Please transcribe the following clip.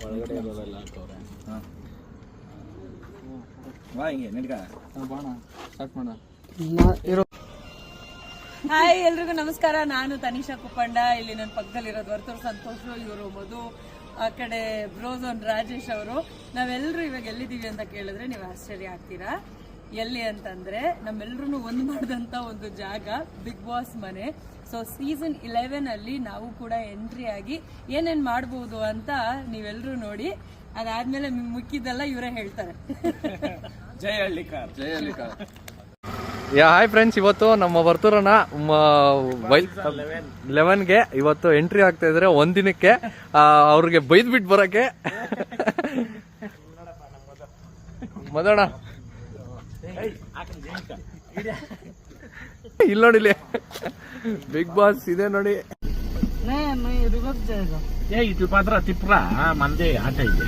ಒಳಗಡೆ ಇರೋದೆಲ್ಲ ಹಾಕವ್ರೆ. ಬಾ ಹಿಂಗೆ ನಡ್ಕ ಬಾಣ ಸ್ಟಾರ್ಟ್ ಮಾಡ. ಹಾಯ್ ಎಲ್ರಿಗೂ ನಮಸ್ಕಾರ. ನಾನು ತನಿಷಾ ಕುಪ್ಪಂಡ. ಇಲ್ಲಿ ನನ್ನ ಪಕ್ಕದಲ್ಲಿರೋದು ವರ್ತೂರು ಸಂತೋಷ್, ಇವರು ಮಧು, ಆ ಕಡೆ ಬ್ರೋಝೋನ್ ರಾಜೇಶ್ ಅವರು. ನಾವೆಲ್ಲರೂ ಇವಾಗ ಎಲ್ಲಿದ್ದೀವಿ ಅಂತ ಕೇಳಿದ್ರೆ ನೀವು ಆಶ್ಚರ್ಯ ಆಗ್ತೀರಾ. ಎಲ್ಲಿ ಅಂತಂದ್ರೆ ನಮ್ಮೆಲ್ಲರೂ ಒಂದು ಮಾಡಿದಂತ ಒಂದು ಜಾಗ, ಬಿಗ್ ಬಾಸ್ ಮನೆ. ಸೊ ಸೀಸನ್ 11 ಅಲ್ಲಿ ನಾವು ಕೂಡ ಎಂಟ್ರಿ ಆಗಿ ಏನೇನ್ ಮಾಡಬಹುದು ಅಂತ ನೀವೆಲ್ಲರೂ ನೋಡಿ. ಅದಾದ್ಮೇಲೆ ಮುಕ್ಕಿದ್ದೆಲ್ಲ ಇವರೇ ಹೇಳ್ತಾರೆ. ಜೈ ಹಳ್ಳಿಕಾರ್. ಜೈ ಹಳ್ಳಿಕಾರ್. ಹಾಯ್ ಫ್ರೆಂಡ್ಸ್, ಇವತ್ತು ನಮ್ಮ ವರ್ತೂರನ 11ಗೆ ಇವತ್ತು ಎಂಟ್ರಿ ಆಗ್ತಾ ಇದ್ರೆ ಒಂದಿನಕ್ಕೆ ಅವ್ರಿಗೆ ಬೈದ್ ಬಿಟ್ಟು ಬರಕ್ಕೆ. ಮದೋಣ ಇಲ್ಲಿ ನೋಡಿಲಿ, ಬಿಗ್ ಬಾಸ್ ಇದೆ ನೋಡಿ. ಇಟ್ಲು ಪಾತ್ರ ತಿಪ್ರ ಮಂದಿ ಆಟ ಇದೆ.